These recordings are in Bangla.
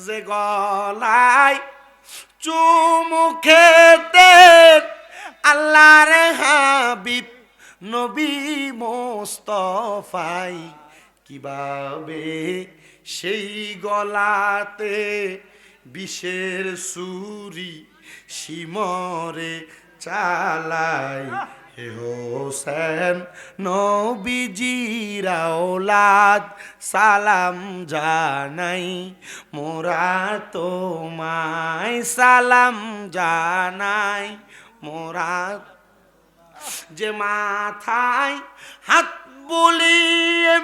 যে গলায় চুমু খেতে আল্লাহর হাবিব নবী মোস্তফাই কিভাবে সেই গলাতে বিষের ছুরি শিমরে চালাই হে হোসেন নবীজির আওলাদ সালাম জানাই মোরা তোমায় সালাম জানাই মোরা যে মাথায় হাত বুলিয়ে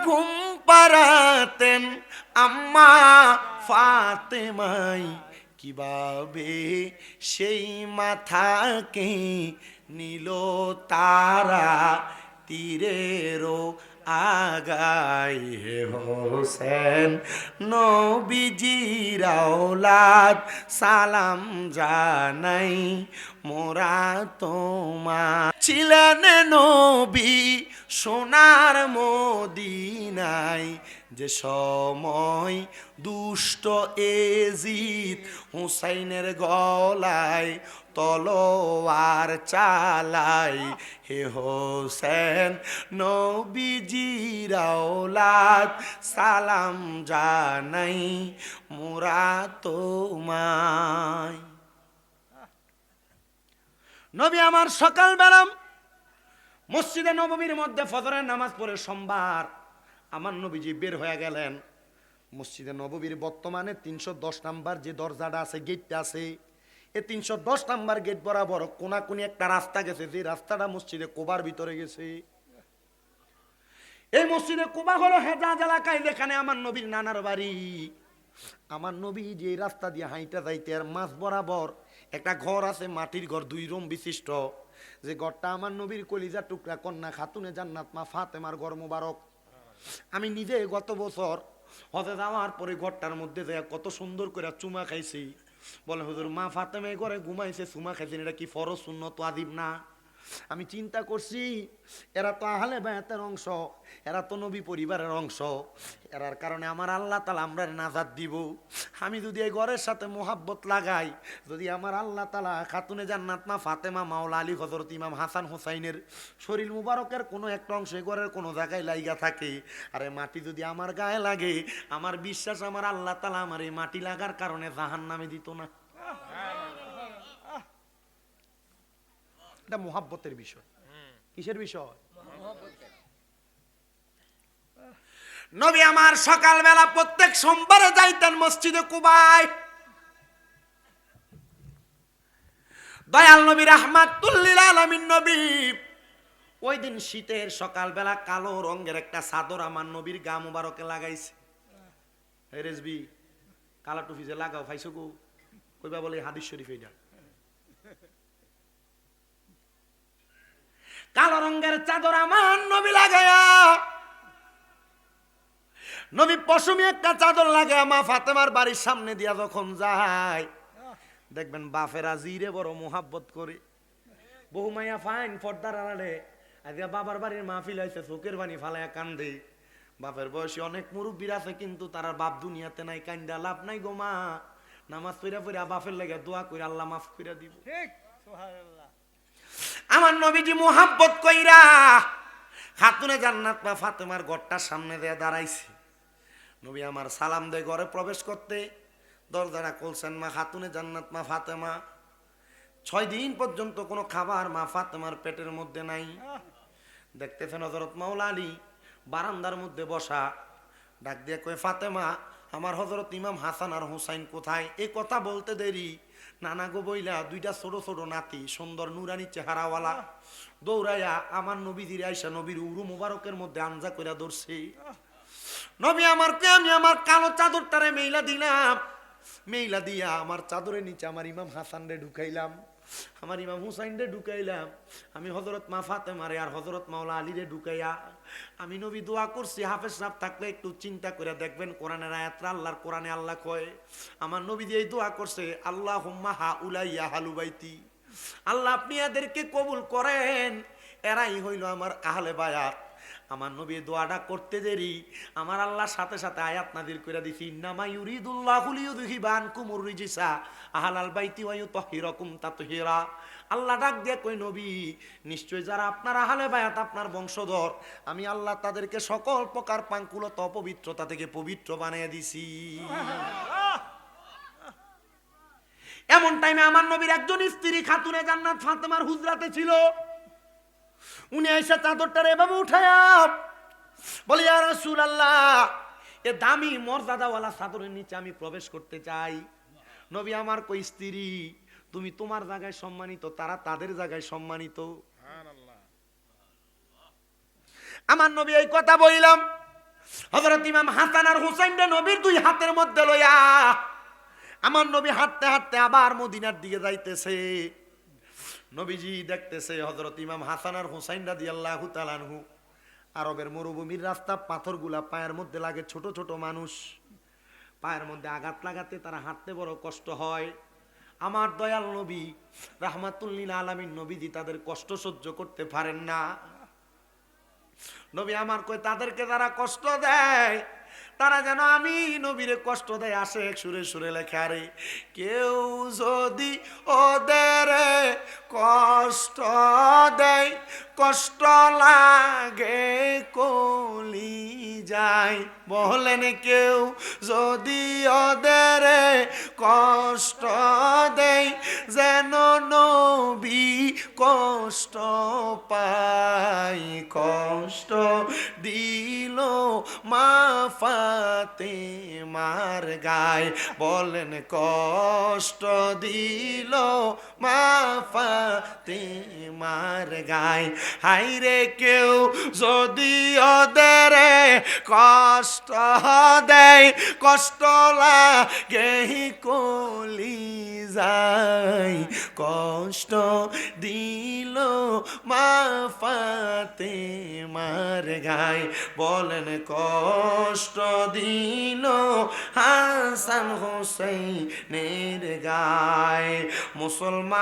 ঘুম পাড়াতেন আম্মা ফাতেমাই কিভাবে সেই মাথাকে নিল তারা তীরেরও আগাই হে হোসেন নবীজির আওলাদ সালাম জানাই মোরা তোমার ছিলেন নবী সোনার মদিনায় যে সময় দুষ্ট এজিদ হুসাইনের গলায় তলোয়ার চালাই হে হোসেন নবীজির আওলাদ সালাম জানাই মোরা তোমায়। নবী আমার সকালবেলা মসজিদে নববীর মধ্যে ফজরের নামাজ পড়ে সোমবার আমার নবীজি বের হয়ে গেলেন মসজিদে নববীর বর্তমানে 310 নাম্বার যে দরজাটা আছে গেটটা আছে এই 310 নাম্বার গেট বরাবর কোনাকুনি একটা রাস্তা গেছে যে রাস্তাটা মসজিদে কোবার ভিতরে গেছে। এই মসজিদে কোবা হলো হেজাজ এলাকায় যেখানে আমার নবীর নানার বাড়ি। আমার নবী যে রাস্তা দিয়ে হাইটা যাইতে আর মাঝ বরাবর একটা ঘর আছে মাটির ঘর 2 রুম বিশিষ্ট যে ঘরটা আমার নবীর কলিজা টুকরা কন্যা খাতুনে জান্নাত মা ফাতেমার ঘর মোবারক। আমি নিজে গত বছর হজে যাওয়ার পরে ঘরটার মধ্যে যায় কত সুন্দর করে চুমা খাইছি। বলে হুজুর মা ফাতেমা এই ঘরে ঘুমাইছে চুমা খাইছেন এটা কি ফরজ সুন্নত ওয়াজিব না? আমি চিন্তা করছি এরা তো আহলে বায়াতের অংশ, এরা তো নবী পরিবারের অংশ, এরার কারণে আমার আল্লাহ তাআলা আমরা নাজাত দিব। আমি যদি এই ঘরের সাথে মোহাব্বত লাগাই, যদি আমার আল্লাহ তাআলা খাতুনে জান্নাত মা ফাতেমা মাওলা আলী হযরত ইমাম হাসান হোসাইনের শরীর মুবারকের কোনো একটা অংশ এই ঘরের কোনো জায়গায় লাইগা থাকে, আরে মাটি যদি আমার গায়ে লাগে, আমার বিশ্বাস আমার আল্লাহ তাআলা আমার এই মাটি লাগার কারণে জাহান্নামে দিত না। এটা মোহাব্বতের বিষয়। কিসের বিষয়? নবী আমার সকালবেলা প্রত্যেক সোমবারে যাইতেন মসজিদে কুবায়। দয়াল নবী রাহমাতুল লিল আলামিন নবী ওই দিন শীতের সকালবেলা কালো রঙের একটা চাদর আমার নবীর গা মুবারকে লাগাইছে। হে রেজবি কালা টুপি যে লাগাও পাইছো গো কইবা বলে হাদিস শরীফ এটা। কালো রঙের চাদর আমার নবী লাগায়া, নবী পশমি একটা চাদর লাগায়া মা ফাতেমার বাড়ির সামনে দিয়া যখন যায় দেখবেন বাপেরা জিরে বড় মোহাব্বত করে। বহু মাইয়া ফাইন পর্দার আড়ালে আজকে বাবার বাড়ির মাহফিল হয়েছে চোখের পানি ফালাইয়া কান্দে। বাপের বয়সী অনেক মুরব্বীর আছে কিন্তু তার বাপ দুনিয়াতে নাই, কান্দা লাভ নাই গো মা। নামাজ পড়া পড়া বাপের লেগে দোয়া করে আল্লাহ মাফ করে দিব। ঠিক সুবহানাল্লাহ। আমার নবীজি মোহাব্বত কইরা খাতুনে জান্নাত মা ফাতেমার ঘরটার সামনে দিয়ে দাঁড়াইছে। নবী আমার সালাম দিয়ে ঘরে প্রবেশ করতে দরজাটা খুলছেন মা খাতুনে জান্নাত মা ফাতেমা। 6 দিন পর্যন্ত কোনো খাবার মা ফাতেমার পেটের মধ্যে নাই। দেখতেছেন হযরত মাওলা আলী বারান্দার মধ্যে বসা, ডাক দিয়ে কয় ফাতেমা আমার হযরত ইমাম হাসান আর হুসাইন কোথায়? এই কথা বলতে দেরি নানা গো বইলা 2টা ছোট ছোট নাতি সুন্দর নুরানি চেহারাওয়ালা দৌড়াইয়া আমার নবীজির আইসা নবীর উরু মুবারকের মধ্যে আঞ্জা কইরা ধরছে। নবী আমারকে আমি আমার কালো চাদরটারে মেইলা দিলাম, মেইলা দিয়া আমার চাদরের নিচে আমার ইমাম হাসান রে ঢুকাইলাম, আমার ইমাম হুসাইন রে ঢুকাইলাম, আমি হযরত মা ফাতেমারে আর হযরত মাওলা আলী রে ঢুকাইয়া আমি নবী দোয়া করছি। হাফেজ সাহেব থাকলে একটু চিন্তা করে দেখবেন কোরআনের আয়াতটা আল্লাহর কোরআনে আল্লাহ কয় আমার নবী যে এই দোয়া করছে আল্লাহুম্মা হাউলাইয়া আহলু বাইতি, আল্লাহ আপনি এদেরকে কবুল করেন, এরাই হইল আমার আহলে বায়াত। আমার নবী দোয়াটা করতে দেরি আমার আল্লাহ সাথে সাথে আয়াত নাযিল কইরা দিছি ইন্নামা ইউরিদুল্লাহু লিইউযহিবা আনকুমুর রিজসা আহলাল বাইতি ওয়া ইউতাহহিরাকুম তাতহীরা। আল্লাহ ডাক দিয়ে কই নবী নিশ্চয় যারা আপনার আহলে বায়াত আপনার বংশধর আমি আল্লাহ তাদেরকে সকল প্রকার পাঙ্কুলতা অপবিত্রতা থেকে পবিত্র বানিয়ে দিছি। এমন টাইমে আমার নবীর একজন স্ত্রী খাতুনে জান্নাত ফাতেমার হুজরাতে ছিল। উনি আইসা চাদরটার এভাবে উঠায়া বলি ইয়া রাসূলুল্লাহ এ দামি মর্যাদাওয়ালা চাদরের নিচে আমি প্রবেশ করতে চাই। নবী আমার কই স্ত্রী তুমি তোমার জায়গায় সম্মানিত তারা তাদের জায়গায় সম্মানিত। আমার নবী এই কথা বললাম হযরত ইমাম হাসান আর হুসাইন রে নবীর দুই হাতের মধ্যে লইয়া আমার নবী হাঁটতে হাঁটতে আবার মদিনার দিকে যাইতেছে। নবীজি দেখতেছে হযরত ইমাম হাসান আর হুসাইন রাদিয়াল্লাহু তাআলা আনহু আরবের মরুভূমির রাস্তা পাথরগুলা পায়ের মধ্যে লাগে, ছোট ছোট মানুষ পায়ের মধ্যে আঘাত লাগাতে তারা হাঁটতে বড় কষ্ট হয়। আমার দয়াল নবী রাহমাতুল লিল আলামিন নবীজি তাদের কষ্ট সহ্য করতে পারেন না। নবী আমার কই তাদেরকে যারা কষ্ট দেয় তারা যেন আমি নবীরে কষ্ট দেয় আসে সুরে সুরে লেখা রে কেউ যদি ওদের কষ্ট দেয় কষ্ট লাগে কলি যায়। বলেন কেউ যদি ওদের কষ্ট দেয় যেন নবী কষ্ট পাই। কষ্ট দিল মা ফাতেমার গায়। বলেন কষ্ট দিল মা ফাতেমার গায়। হাইরে কেউ যদি ওদের কষ্ট দেয় কষ্ট লাগে কলি যায়। কষ্ট দিল মা ফাতেমার গায়। বলেন কষ্ট দিল হাসান হোসেনের গায়। মুসলমান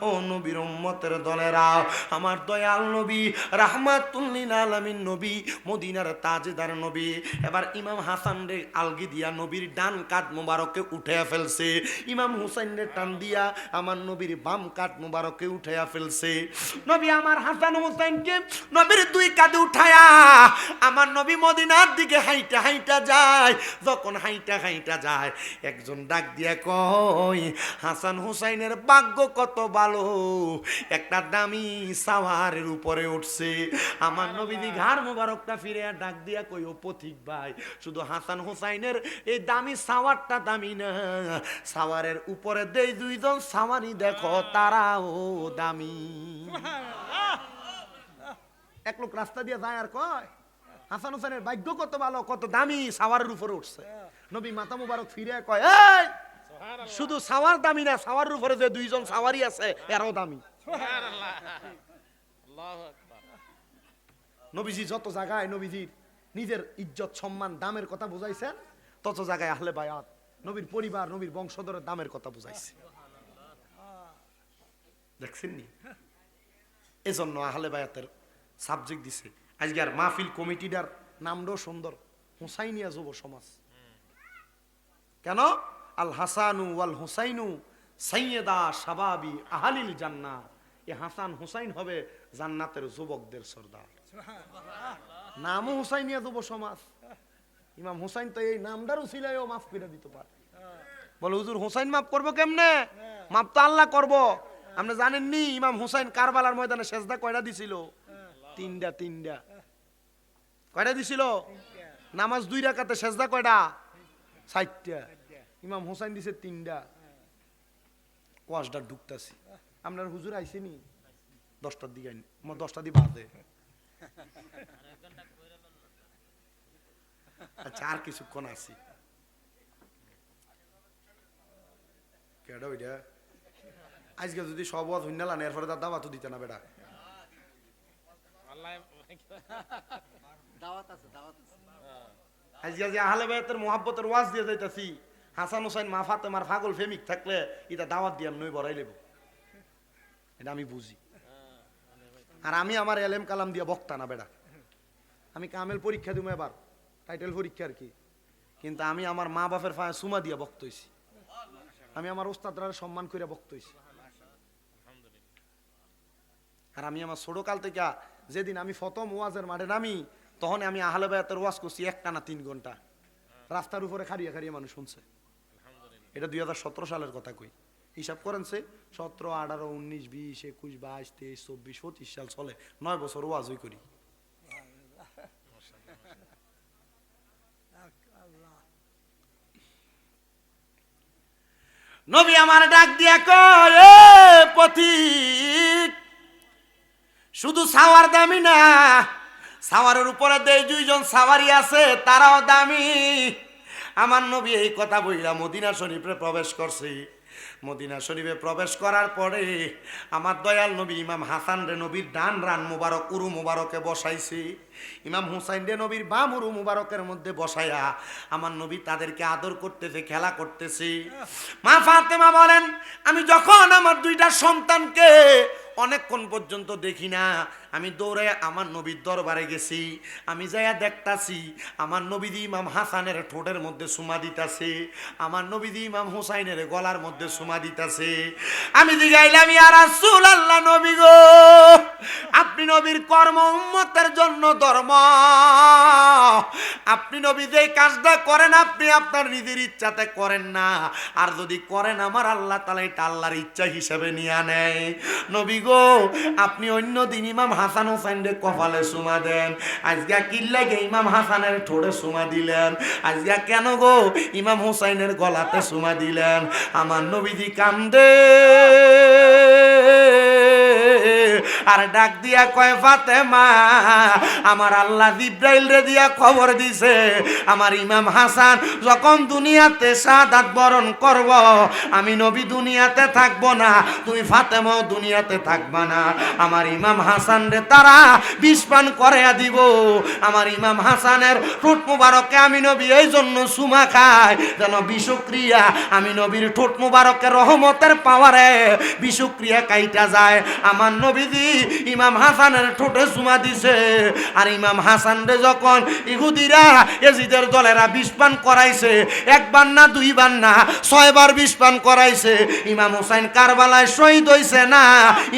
ও নবীর উম্মতের দলেরা আমার দয়াল নবী রাহমাতুল লিল আলামিন নবী মদিনার তাজদার নবী এবার ইমাম হাসান রে আলগি দিয়া নবীর ডান কাঁধ মোবারকে উঠাইয়া ফেলছে। ইমাম হুসাইন রে টান দিয়া আমার নবীর বাম কাঁধ মোবারকে উঠাইয়া ফেলছে। নবী আমার হাসান হুসাইনকে নবীর দুই কাঁধে উঠায়া আমার নবী মদিনার দিকে হাইটা হাইটা যায়। যখন হাইটা হাইটা যায় একজন ডাক দিয়া কয় হাসান হুসাইনের ভাগ্য কত ভালো একটা দামি সাওয়ারের উপরে উঠছে। আমার নবীজি ঘাড় মোবারকটা ফিরে ডাক দিয়া কই ও পথিক ভাই শুধু হাসান হুসাইনের এই দামি সাওয়ারটা দামি না সাওয়ারের উপরে দেই দুইজন সাওয়ারি দেখো তারাও দামি। এক লোক রাস্তা দিয়ে যায় আর কয় হাসান হুসাইনের ভাগ্য কত ভালো কত দামি সাওয়ারের উপরে উঠছে। নবী মাথা মোবারক ফিরে কয় এই শুধু সাওয়ার দামি না সাওয়ারের উপরে যে দুইজন সাওয়ারি আছে এরাও দামি। নবীজি যত জায়গায় নবীজির নিজের ইজ্জত সম্মান দামের কথা বুঝাইছেন তত জায়গায় আহলে বায়াত নবীর পরিবার নবীর বংশধরের দামের কথা বুঝাইছে। দেখছেন নি এজন্য আহলে বায়াতের সাবজেক্ট দিছে আজকের মাহফিল কমিটিটার নামটাও সুন্দর হুসাইনিয়া যুব সমাজ। কেন আল হাসানু ওয়াল হুসাইনু সাইয়্যিদা শাবাবি আহলিল জান্নাহ। এই হাসান হুসাইন হবে জান্নাতের যুবকদের সর্দার। নামও হুসাইনিয়া যুব সমাজ। ইমাম হুসাইন তো এই নামটার উসিলায়ও মাফ করে দিতে পারে। বলে হুজুর হুসাইন মাফ করবো কেমনে? মাফ তো আল্লাহ করবো। আপনি জানেননি ইমাম হুসাইন কারবালার ময়দানে সেজদা কয়টা দিছিল? তিনটা। কয়টা দিছিল? নামাজ 2 রাকাতে সেজদা কয়টা? 4টা। ইমাম হুসাইন দিছে 3টা। ওয়াজটা ঢুকতাছি আপনার হুজুর আইসেনি 10টার দিকে 10টা দিয়ে বাজে। আচ্ছা আর কিছুক্ষণ আছি। কেডা ওইটা আজকে যদি সব ওয়াজ হইনা লান এরপরে তার দাওয়াতও দিতে না বেটা। আজকে যে আহলে বায়াতের মুহাব্বতের ওয়াজ দিয়ে যাইতাছি হাসান হুসাইন মা ফাতেমার পাগল প্রেমিক থাকলে এটা দাওয়াত দিয়ে নই বড়াই লেব। এটা আমি বুঝি। আর আমি আমার এলেম কালাম দিয়ে বক্তা না বেটা, আমি কামেল পরীক্ষা দিব এবার, টাইটেল পরীক্ষা আর কি, কিন্তু আমি আমার মা বাপের ফায়ে সুমা দিয়ে বক্ত হইছি, আমি আমার ওস্তাদরা সম্মান করে বক্ত হইছি। আর আমি আমার ছোটকাল থেকে যেদিন আমি প্রথম ওয়াজের মাঠে নামি, তখন আমি আহলে বায়াতের ওয়াজ করছি একটানা 3 ঘন্টা, রাস্তার উপরে খাড়িয়ে খাড়িয়ে মানুষ শুনছে। এটা 2017 সালের কথা কই, হিসাব করেন সে 17, 18, 19, 20, 21, 22, 23, 24, 25 সাল চলে, 9 বছর ওয়াজই করি। নবী আমার ডাক দিয়া কয়, এ পথিক, শুধু সাওয়ার দামি না, সাওয়ারের উপরে 2 জন সাওয়ারি আছে, তারাও দামি। আমার নবী এই কথা বইলা মদিনা শরীফে প্রবেশ করছে। মদিনা শরীফে প্রবেশ করার পরে আমার দয়াল নবী ইমাম হাসান রে নবীর ডান রান মুবারক উরু মুবারকে বসাইছে, ইমাম হুসাইন রে নবীর বাম উরু মুবারকের মধ্যে বসায়া আমার নবী তাদেরকে আদর করতেছে, খেলা করতেছে। মা ফাতেমা বলেন, আমি যখন আমার 2টা সন্তানকে অনেকক্ষণ পর্যন্ত দেখি না, আমি দৌড়ে আমার নবীর দরবারে গেছি। আমি যাইয়া দেখতাছি আমার নবীদি ইমাম হাসানের ঠোঁটের মধ্যে সুমা দিতাছে, আমার নবীদি ইমাম হুসাইনের গলার মধ্যে সুমা দিতাছে। আমি জিগাইলাম, ইয়া রাসূলুল্লাহ, নবী গো, আপনি নবীর কর্ম উম্মতের জন্য ধর্ম, আপনি নবী যে কাজটা করেন আপনি আপনার নিজের ইচ্ছাতে করেন না, আর যদি করেন আমার আল্লাহ তাআলা এটা আল্লাহর ইচ্ছা হিসেবে নিয়ে নেয়। নবী গো, আপনি অন্য দিন ইমাম হাসান হুসাইনের কপালে সুমা দেন, আজকে কি লাগে ইমাম হাসানের ঠোঁটে সুমা দিলেন, আজকে কেন গো ইমাম হুসাইনের গলাতে সুমা দিলেন? আমার নবীজি কান্দে আর ডাক দিয়া কয়, ফাতেমা, আমার আল্লাহ জিব্রাইল রে দিয়া খবর দিছে আমার ইমাম হাসান যখন দুনিয়াতে শাহাদাত বরণ করব, আমি নবী দুনিয়াতে থাকবো না, তুমি ফাতেমাও দুনিয়াতে থাকবা না। আমার ইমাম হাসান রে তারা বিষ পান করাইয়া দিব। আমার ইমাম হাসানের ঠোঁট মুবারকে আমি নবী এই জন্য সুমা খায়, যেন বিষক্রিয়া আমি নবীর ঠোঁট মুবারকের রহমতের পাওয়ারে বিষক্রিয়া কাইটা যায়। আমার নবীজি ইমাম হাসানের ঠোঁটে সুমা দিছে। আর ইমাম হাসান রে যখন ইহুদিরা এজিদের দলেরা বিষ পান করাইছে, 1 বার না 2 বার না 6 বার বিষ পান করাইছে, ইমাম হুসাইন কারবালায় শহীদ হইছে না,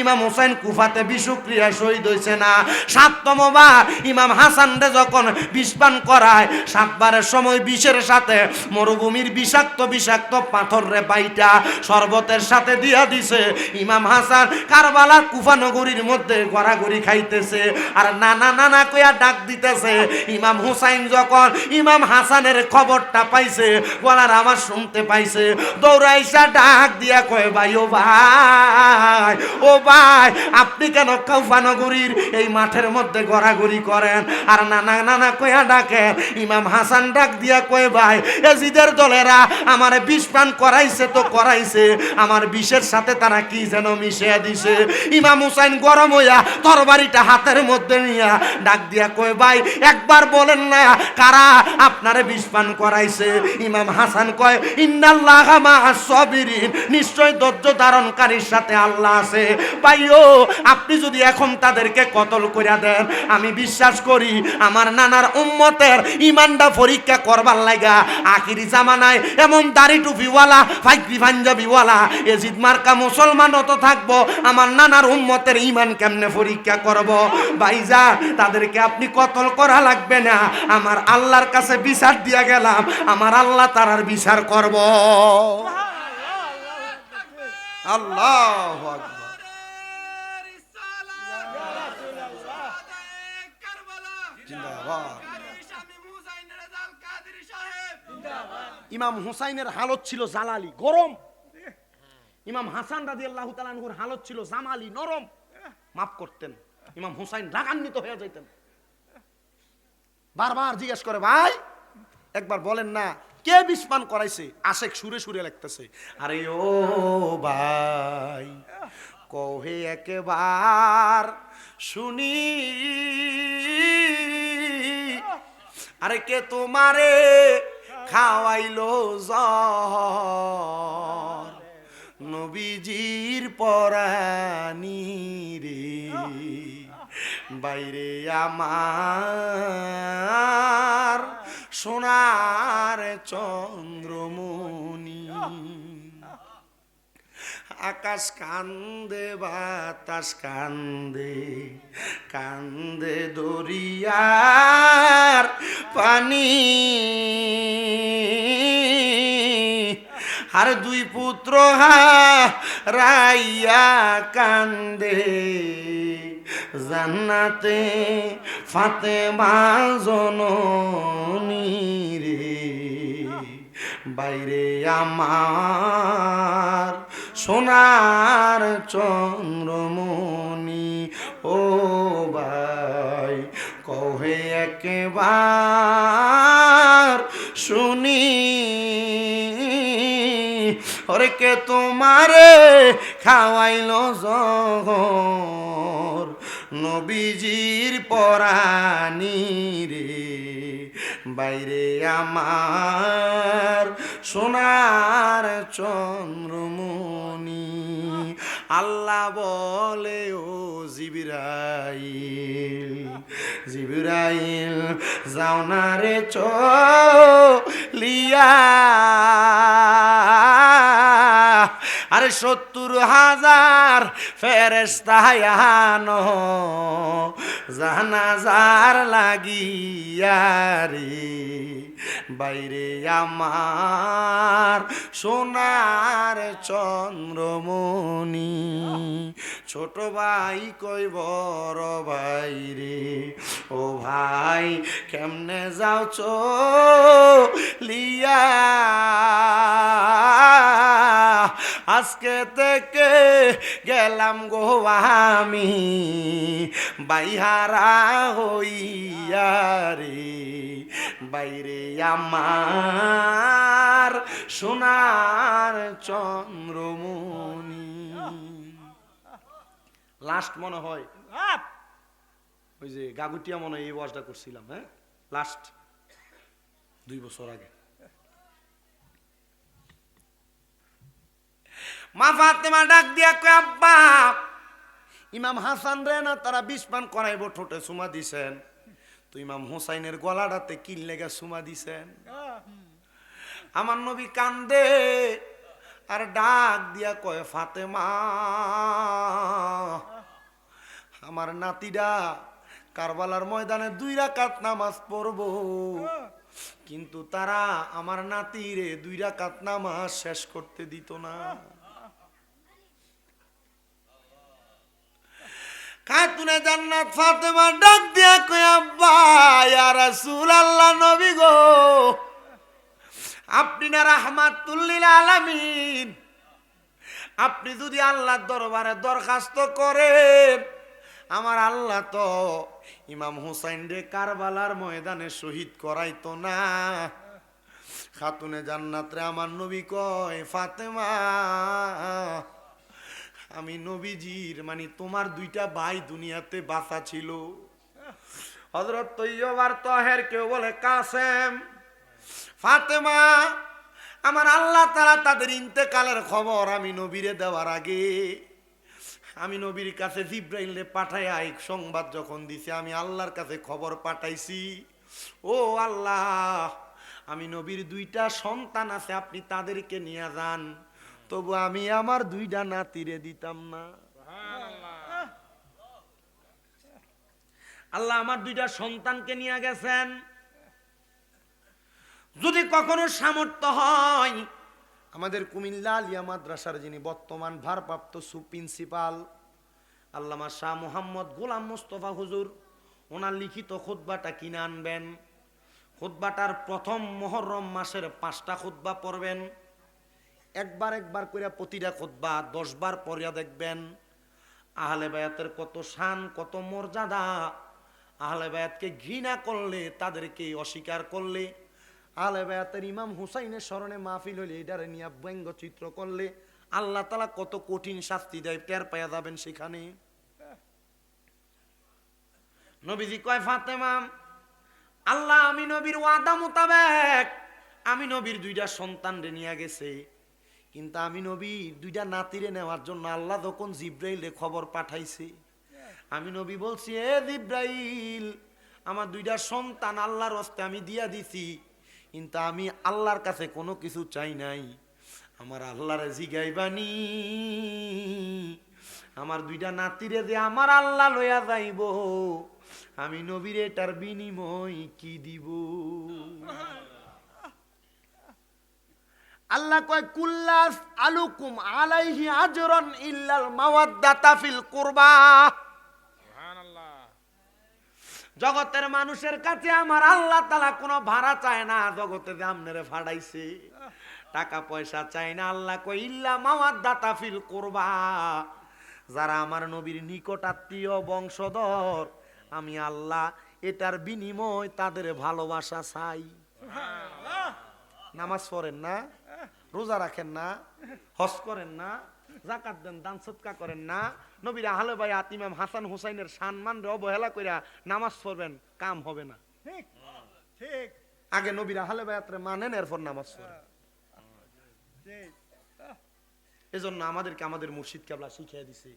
ইমাম হুসাইন কুফাতে বিষক্রিয়া শহীদ হইছে না। 7তম বার ইমাম হাসান রে যখন বিষ পান করায়, 7 বারের সময় বিষের সাথে মরুভূমির বিষাক্ত বিষাক্ত পাথর রে বাইটা শরবতের সাথে দিয়া দিছে। ইমাম হাসান কারবালার কুফা নগরীর মধ্যে গড়াগড়ি খাইতেছে আর নানা নানা কইয়া ডাক দিতেছে। ইমাম হুসাইন যখন ইমাম হাসানের খবরটা পাইছে, গলার আমার শুনতে পাইছে, দৌড়াইসা ডাক দিয়া কয়, ভাই ও ভাই, ও ভাই, আপনি কেন কুফা নগরীর এই মাঠের মধ্যে গড়াগড়ি করেন? আর নানা নানা কইয়া ডাকে। ইমাম হাসান ডাক দিয়া কয়, ভাই, এজিদের দলেরা আমারে বিষ পান করাইছে তো করাইছে, আমার বিষের সাথে তারা কি যেন মিশিয়ে দিছে। ইমাম হুসাইন গরম হইয়া তরবারিটা হাতের মধ্যে নিয়া ডাক দিয়া কয়, ভাই, একবার বলেন না কারা আপনারে বিষ পান করাইছে? ইমাম হাসান কয়, ইন্নাল্লাহা মা'আস সাবিরিন, নিশ্চয় ধৈর্য ধারণকারীর সাথে আল্লাহ আছে। ভাইও, আপনি যদি এখন তাদেরকে কতল কইরা দেন, আমি বিশ্বাস করি আমার নানার উম্মতের ইমানটা পরীক্ষা করবার লাগা আখিরি জামানায় এমন দাড়ি টুপিওয়ালা ফাইকরি পাঞ্জাবিওয়ালা এজিদ মার্কা মুসলমানও তো থাকবো, আমার নানার উম্মতের ইমান কেমনে পরীক্ষা করব? ভাইজা, তাদেরকে আপনি কতল করা লাগবে না, আমার আল্লাহর কাছে বিচার দিয়া গেলাম, আমার আল্লাহ তারার বিচার করব। আল্লাহু আকবার। ইমাম হুসাইনের হালত ছিল জালালি, গরম। ইমাম হাসান রাদিয়াল্লাহু তাআলা আনহুর হালত ছিল জামালি, নরম, মাফ করতেন। ইমাম হুসাইন রাগান্বিত হয়ে যাইতেন, বারবার জিজ্ঞেস করে, ভাই, একবার বলেন না কে বিষ পান করাইছে? আশেক সুরে সুরে লাগতেছে, আরে ও ভাই, কহে একবার শুনি, আরে কে তোমারে খাওয়াইলো জ্বর, নবীজির পরানি রে। বাইরে আমার সোনার চন্দ্রমণি, আকাশ কান্দে বাতাস কান্দে, কান্দে দরিয়ার পানি, আর দুই পুত্র হারাইয়া কান্দে জান্নাতে ফাতেমা জননী রে। বাইরে আমার সোনার চন্দ্রমণি, ও ভাই কহে একবার শুনি, ওরে কে তোমারে খাওয়াইল জহর, নবীজির পরানি রে। বাইরে আমার সোনার চন্দ্রমণি, আল্লাহ বলে ও জিবরাইল, জিবরাইল যাও না রে চলিয়া, আরে ৭০,০০০ ফেরেশতা আনো জানাজার লাগিয়া রে। বাইরে আমার সোনার চন্দ্রমণি, ছোট ভাই কই বড় ভাই রে, ও ভাই কেমনে যাও চলিয়া, আজকে থেকে গেলাম গো আমি বাইহারা হইয়া রে। বাইরে আমার সোনার চন্দ্রমণি। লাস্ট মনে হয় ওই যে গাগুটিয়া মনে হয় এই ওয়াজটা করছিলাম, হ্যাঁ লাস্ট 2 বছর আগে। মা ফাতেমা ডাক দিয়া কয় আব্বা, ইমাম হাসান রে না তারা 20 পান করাইব, ঠোঁটে চুমা দিছেন, তো ইমাম হুসাইনের গলাটাতে কিল লেগে চুমা দিছেন। আমার নবী কান্দে আর ডাক দিয়া কয় ফাতেমা, আমার নাতিরা কারবালার ময়দানে 2 রাকাত নামাজ পড়বো, কিন্তু তারা আমার নাতিরে 2 রাকাত নামাজ শেষ করতে দিত না। খাতুনে জান্নাত ফাতেমা ডাক দিয়া কয় আব্বা ইয়া রাসূলুল্লাহ, নবী গো আপনি না রাহমাতুল লিল আলামিন, আপনি যদি আল্লাহর দরবারে দরখাস্ত করেন, আমার আল্লাহ তো ইমাম হুসাইন রে কারবালার ময়দানে শহীদ করাইতো না। খাতুনে জান্নাত রে আমার নবী কয় ফাতেমা, আমি নবীজির মানে তোমার 2টা ভাই দুনিয়াতে বাঁচা ছিল, হযরত তৈয়ব আর তাহের, কেউ বলে কাসেম। ফাতেমা, আমার আল্লাহ তাআলা তাদের ইন্তেকালের খবর আমি নবীরে দেওয়ার আগে আমি নবীর কাছে জিবরাইলে পাঠাইয়া এক সংবাদ যখন দিছি, আমি আল্লাহর কাছে খবর পাঠাইছি, ও আল্লাহ আমি নবীর 2টা সন্তান আছে, আপনি তাদেরকে নিয়ে যান, তবু আমি আমার 2টা নাতিরে দিতাম না। আল্লাহ আমার 2টা সন্তানকে নিয়ে গেছেন। যদি কখনো সামর্থ্য হয়, আমাদের কুমিল্লা আলিয়া মাদ্রাসার যিনি বর্তমান ভারপ্রাপ্ত প্রিন্সিপাল আল্লামা শাহ মোহাম্মদ গোলাম মোস্তফা হুজুর, ওনার লিখিত খুতবাটা কিনে আনবেন। খুতবাটার প্রথম মুহররম মাসের 5টা খুতবা পড়বেন, একবার করে প্রতিটা খুতবা 10 বার পড়িয়া দেখবেন। আহলে বায়াতের কত শান, কত মর্যাদা, আহলে বায়াতকে ঘৃণা করলে, তাদেরকে অস্বীকার করলে, আহলে বায়াতের ইমাম হুসাইনের স্মরণে মাহফিল হইলে এটারে নিয়ে ব্যঙ্গচিত্র করলে আল্লাহ তাআলা কত কঠিন শাস্তি দেয়, টের পাওয়া যাবেন সেখানে। নবীজি কয় ফাতেমা, আল্লাহ আমি নবীর ওয়াদা মোতাবেক আমি নবীর 2টা সন্তানরে নিয়ে গেছে, কিন্তু আমি নবী 2টা নাতিরে নেওয়ার জন্য আল্লাহ যখন জিবরাইলে খবর পাঠাইছে, আমি নবী বলছি, এ জিব্রাইল, আমার দুইটা সন্তান আল্লাহর হস্তে আমি দিয়া দিছি, কিন্তু আমি আল্লাহর কাছে কোনো কিছু চাই নাই। আমার আল্লাহরে জিগাইবানি আমার দুইটা নাতিরে যে আমার আল্লাহ লইয়া যাইব, আমি নবীর এটার বিনিময় কি দিব? আল্লাহ কয়, কুল্লাস আলুকুম আলাইহি আজরান ইল্লাল মাওয়াদ্দাতা ফিল কুরবা। সুবহানাল্লাহ। জগতের মানুষের কাছে আমার আল্লাহ তাআলা কোনো ভাড়া চায় না। জগতে যে আমনেরে ফাড়াইছে, টাকা পয়সা চায় না। আল্লাহ কয়, ইল্লা মাওয়াদ্দাতা ফিল কুরবা, যারা আমার নবীর নিকট আত্মীয় বংশধর, আমি আল্লাহ এটার বিনিময় তাদের ভালোবাসা চাই। নামাজ পড়েন না, রোজা রাখেন না, হজ করেন না, যাকাত দেন, দান সদকা করেন না, নবীর আহলে বায়াত ইমাম হাসান হুসাইনের সম্মান অবহেলা কইরা নামাজ পড়বেন, কাম হবে না। ঠিক ঠিক, আগে নবীর আহলে বায়াতরে মানেন, এরপর নামাজ পড়েন। এজন্য আমাদেরকে আমাদের মুর্শিদ কেবলা শিখিয়ে দিছে,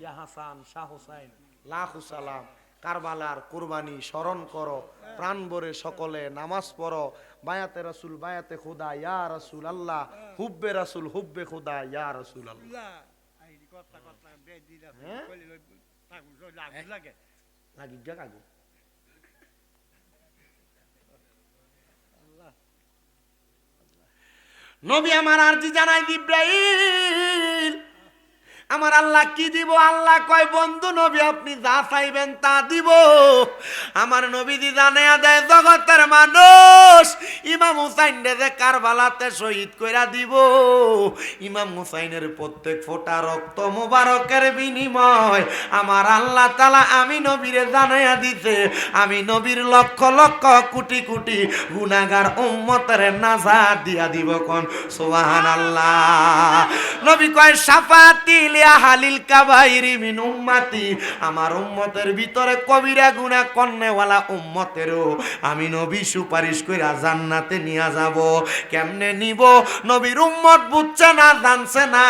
ইয়া হাসান শাহ হুসাইন লাখু সালাম, কারবালার কুরবানি স্মরণ করো, প্রাণ ভরে সকলে নামাজ পড়ো, বায়াতে রাসূল বায়াতে খুদা ইয়া রাসূল আল্লাহ, হুব্বে রাসূল হুব্বে খুদা ইয়া রাসূল আল্লাহ। নবী আমার আরজি জানাই, জিব্রাইল, আমার আল্লাহ কি দিব? আল্লাহ কয়, বন্ধু নবী আপনি যা চাইবেন তা দিব। আমার নবীজি জানাইয়া দেয়, জগতের মানুষ, ইমাম হুসাইন যে কারবালাতে শহীদ কইরা দিব, ইমাম হুসাইনের প্রত্যেক ফোঁটা রক্ত মুবারকের বিনিময় আমার আল্লাহ তাআলা আমি নবীরে জানাইয়া দিতে, আমি নবীর লক্ষ লক্ষ কোটি কোটি গুনাহগার উম্মতের নাজাত দিয়া দিব। কোন সুবহানাল্লাহ। নবী কয়, শাফাতি হালিল কাবাইরি মিন উম্মতি, আমার উম্মতের ভিতরে কবিরা গুনাহ করনেওয়ালা উম্মতেরও আমি নবী সুপারিশ কইরা জান্নাতে নিয়ে যাব। কেমনে নিব? নবীর উম্মত বুঝছে না, জানছে না,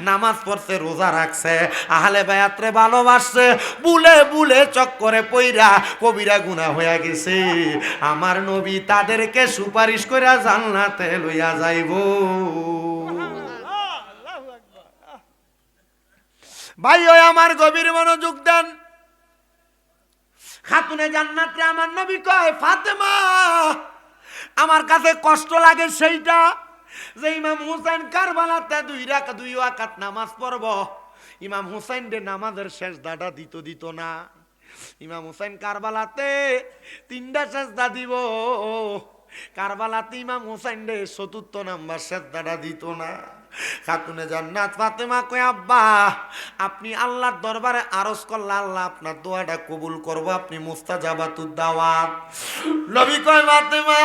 নামাজ পড়ছে, রোজা রাখছে, আহলে বায়াতরে ভালোবাসছে, বুলে বুলে চক্করে পইরা কবিরা গুনাহ হয়ে গেছে, আমার নবী তাদেরকে সুপারিশ কইরা জান্নাতে লইয়া যাইব। ভাই ওই আমার গভীর মনোযোগ দেন। খাতুনে জান্নাতে আমার নবী কয়, ফাতেমা, আমার কাছে কষ্ট লাগে সেইটা যে ইমাম হুসাইন কারবালাতে দুই রাকাত নামাজ পড়ব, ইমাম হুসাইন রে নামাজের সেজদাটা দিত না। ইমাম হুসাইন কারবালাতে 3টা সেজদা দিব, কারবালাতে ইমাম হুসাইন রে 4র্থ নাম্বার সেজদাটা দিত না। খাতুনে জান্নাত ফাতেমা কয়, আব্বা, আপনি আল্লাহর দরবারে আরজ করলে আল্লাহ আপনার দোয়াটা কবুল করব, আপনি মুস্তাজাবাতুদ দাওয়াত। নবী কয়, ফাতেমা,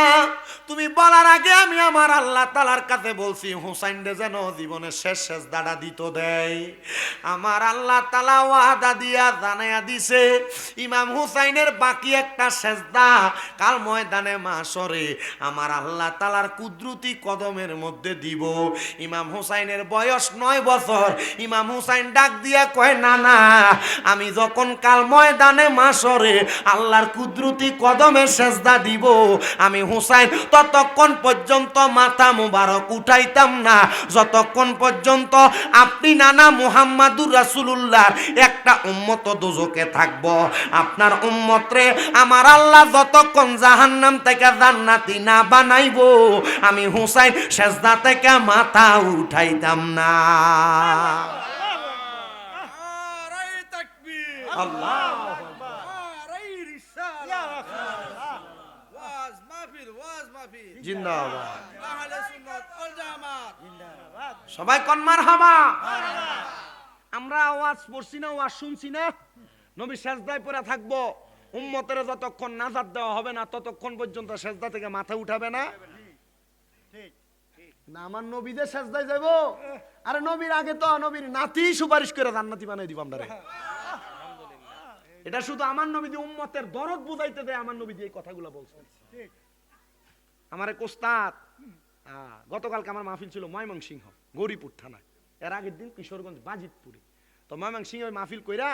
তুমি বলার আগে আমি আমার আল্লাহ তাআলার কাছে বলছি হুসাইন রে যেন জীবনের শেষ সেজদাটা দিত দেয়। আমার আল্লাহ তাআলা ওয়াদা দিয়া জানাইয়া দিছে, ইমাম হুসাইনের বাকি একটা সেজদা কাল ময়দানে মাশরে আমার আল্লাহ তাআলার কুদরতি কদমের মধ্যে দিব। ইমাম হুসাইনের বয়স 9 বছর। ইমাম হুসাইন ডাক দিয়া কয়, না না, আমি যখন কাল ময়দানে মাশরে আল্লাহর কুদরতি কদমে সেজদা দিব, আমি হুসাইন ততক্ষণ পর্যন্ত মাথা মুবারক উঠাইতাম না যতক্ষণ পর্যন্ত আপনি নানা মুহাম্মাদুর রাসূলুল্লাহর একটা উম্মত দোজকে থাকব। আপনার উম্মতরে আমার আল্লাহ যতক্ষণ জাহান্নাম থেকে জান্নাতি না বানাইব, আমি হুসাইন সেজদা থেকে মাথা উঠাইতাম না। আল্লাহু আকবার। জিন্দাবাদ। সবাই কোন মারহাবা। আমরা আওয়াজ পড়ছি না, ওয়াজ শুনছি না, নবী সেজদায় পড়ে থাকবো, উম্মতের যতক্ষণ নাজাত দেওয়া হবে না ততক্ষণ পর্যন্ত সেজদা থেকে মাথা উঠাবে না। না আমার নবীদের সেজদায় যাব, আরে নবীর আগে তো নবীর নাতি সুপারিশ করে জান্নাতি বানাই দিব আমরা। এটা শুধু আমার নবী দিয়ে উম্মতের দরদ বুঝাইতে দেয়, আমার নবী দিয়ে এই কথাগুলো বলছেন। আমার এক ওস্তাদ, গতকালকে আমার মাহফিল ছিল ময়মনসিংহ গৌরীপুর থানায়, এর আগের দিন কিশোরগঞ্জ বাজিতপুরে। তো ময়মনসিংহে মাহফিল কইরা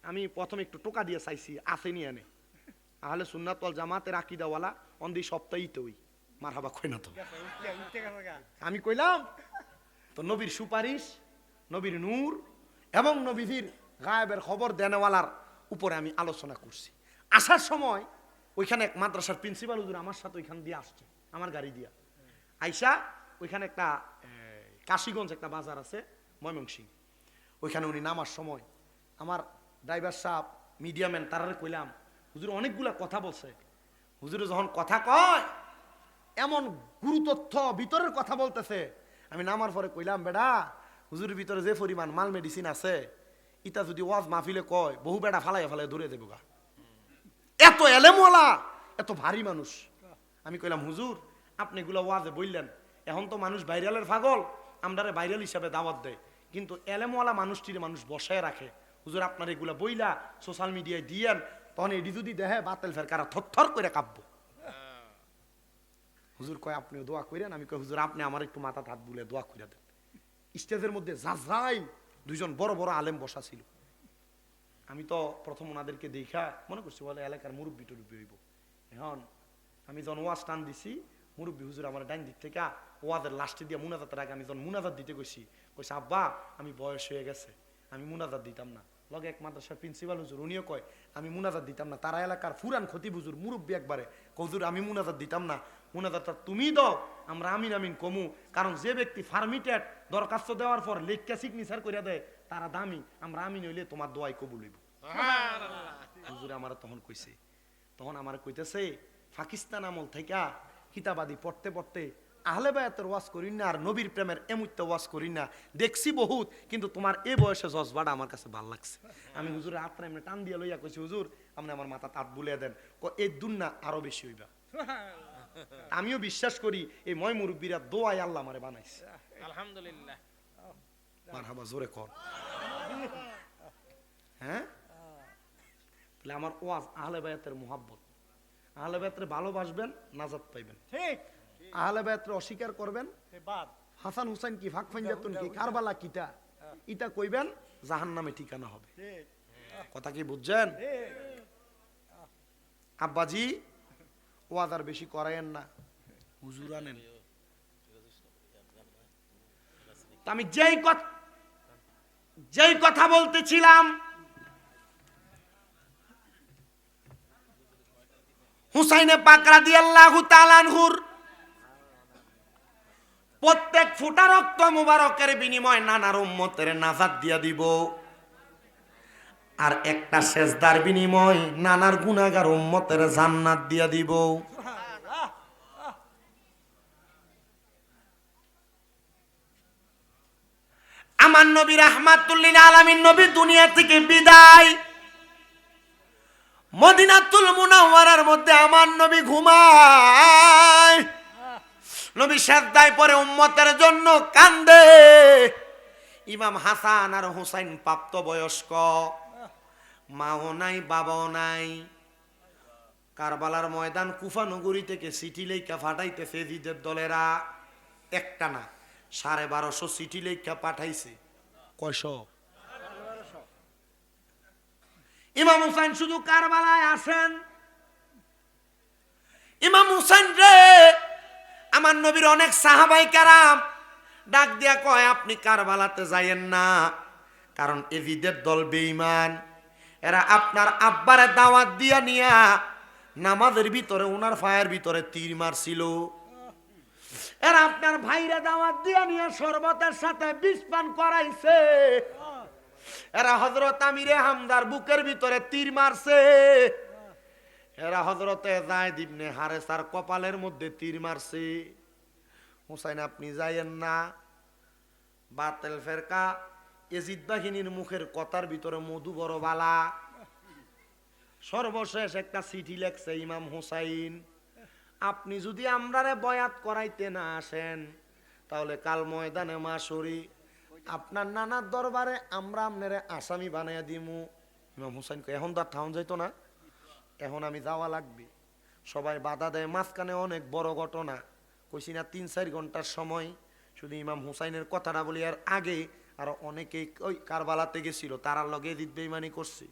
আমি প্রথমে একটু টোকা দিয়ে চাইছি আসেনি এনে আহলে সুন্নাত ওয়াল জামাতের আকীদাওয়ালা অন্দি সপ্তাহেই তো ওই মারহাবা কই না তো আমি কইলাম তো নবীর সুপারিশ নবীর নূর এবং নবীর গায়েবের খবর দেনেওয়ালার উপরে আমি আলোচনা করছি আসার সময় ওইখানে এক মাদ্রাসার প্রিন্সিপাল হুজুর আমার সাথে ওইখান দিয়ে আসছে আমার গাড়ি দিয়া আইসা ওইখানে একটা কাশীগঞ্জ একটা বাজার আছে ময়মনসিংহ ওইখানে উনি নামার সময় আমার ড্রাইভার সাহেব মিডিয়াম্যান তারারে কইলাম হুজুর অনেকগুলা কথা বলছে হুজুরে যখন কথা কয় এমন গুরুতথ্য ভিতরের কথা বলতেছে আমি নামার পরে কইলাম বেডা হুজুরের ভিতরে যে পরিমাণ মাল মেডিসিন আছে ইটা যদি ওয়াজ মাহফিলে কয় বহু বেড়া ফালাই ফালাই ধরে দেবো গা এত এলেমওয়ালা এত ভারী মানুষ আমি কইলাম হুজুর আপনি এগুলো ওয়াজে বললেন এখন তো মানুষ ভাইরালের পাগল আমরারে ভাইরাল হিসাবে দাওয়াত দেয় কিন্তু এলেমওয়ালা মানুষটির মানুষ বসায় রাখে হুজুর আপনার এগুলা বইলা সোশ্যাল মিডিয়ায় দিয়েন তখন এটি যদি দেহে বাতিল ফের কারা থরথর করে কাঁপব হুজুর কয় আপনিও দোয়া করেন আমি কই হুজুর আপনি আমার একটু মাথা হাত বুলে দোয়া করে দেন স্টেজের মধ্যে জাজরাইল দুইজন বড় বড় আলেম বসা ছিল আমি তো প্রথম ওনাদেরকে দেখা মনে করছি বলে এলাকার মুরব্বী টুরব্বী হইব এখন আমি যখন ওয়াজ টান দিছি মুরব্বী হুজুর আমার ডাইন দিক থেকে ওয়াজের লাস্টে দিয়ে মুনাজাতের আগে আমি যখন মুনাজাত দিতে কইছি কইছে আব্বা আমি বয়স হয়ে গেছে আমি মুনাজাত দিতাম না লগে এক মাদ্রাসার প্রিন্সিপাল হুজুর উনিও কয় আমি মুনাজাত দিতাম না তারা এলাকার ফুরান খতিব হুজুর মুরব্বী একবারে হুজুর আমি মুনাজাত দিতাম না মুনাজাতটা তুমি দাও আমরা আমিন আমিন কমু কারণ যে ব্যক্তি ফার্মিটেড দরখাস্ত দেওয়ার পর লেখা সিগনেচার করে দেয় তারা দামি আমরা আমিন হইলে তোমার দোয়াই কবুল হইব হুজুরে আমার তখন কইছে তখন আমার কইতেছে পাকিস্তান আমল থেকে কিতাবাদি পড়তে পড়তে আহলে বায়াতের ওয়াজ করি না আর নবীর প্রেমের এমুত্তে ওয়াজ করি না দেখছি বহুত কিন্তু তোমার এই বয়সে জজবাটা আমার কাছে ভালো লাগছে আমি হুজুরে আপনার এমনি টান দিয়ে লইয়া কইছি হুজুর আপনি আমার মাথা তাত বুলিয়ে দেন এই দুন্না আরো বেশি হইবা আমিও বিশ্বাস করি এই ময় মুরব্বীরা দোয়াই আল্লাহ আমারে বানাইছে আলহামদুলিল্লাহ মারহাবা জোরে কর হ্যাঁ তাহলে আমার ওয়াজ আহলে বায়াতের মুহাব্বত আহলে বায়াতের ভালোবাসবেন নাজাত পাইবেন ঠিক আহলে বায়াতের অস্বীকার করবেন বাদ হাসান হুসাইন কি ফাকফাঞ্জাতুন কি কারবালা কিটা ইটা কইবেন জাহান্নামে ঠিকানা হবে ঠিক কথা কি বুঝছেন ঠিক আব্বাজি ওয়াজ আর বেশি করায়েন না হুজুর আনেন তো আমি যেই কথা বলতেছিলাম হুসাইনে পাক রাদিয়াল্লাহু তাআলা আনহুর প্রত্যেক ফোঁটা রক্ত মুবারকের বিনিময় নানার উম্মতের নাজাত দিয়া দিব আর একটা সেজদার বিনিময় নানার গুনাহগার উম্মতের জান্নাত দিয়া দিব আমার নবী রাহমাতুল লিল আলামিন নবী দুনিয়া থেকে বিদায় মদিনাতুল মুনাওয়ারার মধ্যে আমার নবী ঘুমায় নবী সিজদায় পড়ে উম্মতের জন্য কান্দে ইমাম হাসান আর হুসাইন প্রাপ্ত বয়স্ক মাও নাই বাবাও নাই কারবালার ময়দান কুফা নগরী থেকে চিঠি লেখা পাঠাইতেছে জিদের দলেরা একটা না 1250 চিঠি লেখা পাঠাইছে কয়শো ইমাম হুসাইন শুধু কারবালায় আসেন ইমাম হুসাইন রে আমার নবীর অনেক সাহাবাই কেরাম ডাক দিয়া কয় আপনি কারবালাতে যাইয়েন না কারণ এজিদের দল বেঈমান এরা আপনার আব্বারে দাওয়াত দিয়া নিয়া নামাজের ভিতরে ওনার ফায়ের ভিতরে তীর মারছিল এরা আপনার ভাইরা দাওয়াত দিয়া নিয়া শরবতের সাথে বিষ পান করাইছে এরা হযরত আমিরে হামদার বুকের ভিতরে তীর মারছে এরা হযরতে যায়েদ ইবনে হারেসার কপালের মধ্যে তীর মারছে হুসাইন আপনি যাইয়েন না বাতিল ফেরকা এজিদ বাহিনীর মুখের কথার ভিতরে মধু বড় বালা সর্বশেষ একটা চিঠি লেখছে ইমাম হুসাইন আপনি যদি আমরারে বয়াত করাইতে না আসেন তাহলে কাল ময়দানে মাশরি আপনার নানার দরবারে আমরা আপনারে আসামি বানাইয়া দিমু ইমাম হুসাইন কয় এখন তো আর ঠাউন যাইতো না এখন আমি যাওয়া লাগবে সবাই বাধা দেয় মাঝখানে অনেক বড় ঘটনা কইছি না 3-4 ঘন্টার সময় শুধু ইমাম হুসাইনের কথাটা বলি আর আগে আরো অনেকেই ওই কারবালাতে গেছিল তারার লগে জিদ বেঈমানি করছে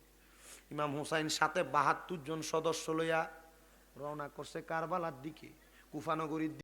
ইমাম হুসাইন সাথে ৭২ জন সদস্য লইয়া রওনা করছে কারবালার দিকে, কুফানগরীর দিকে।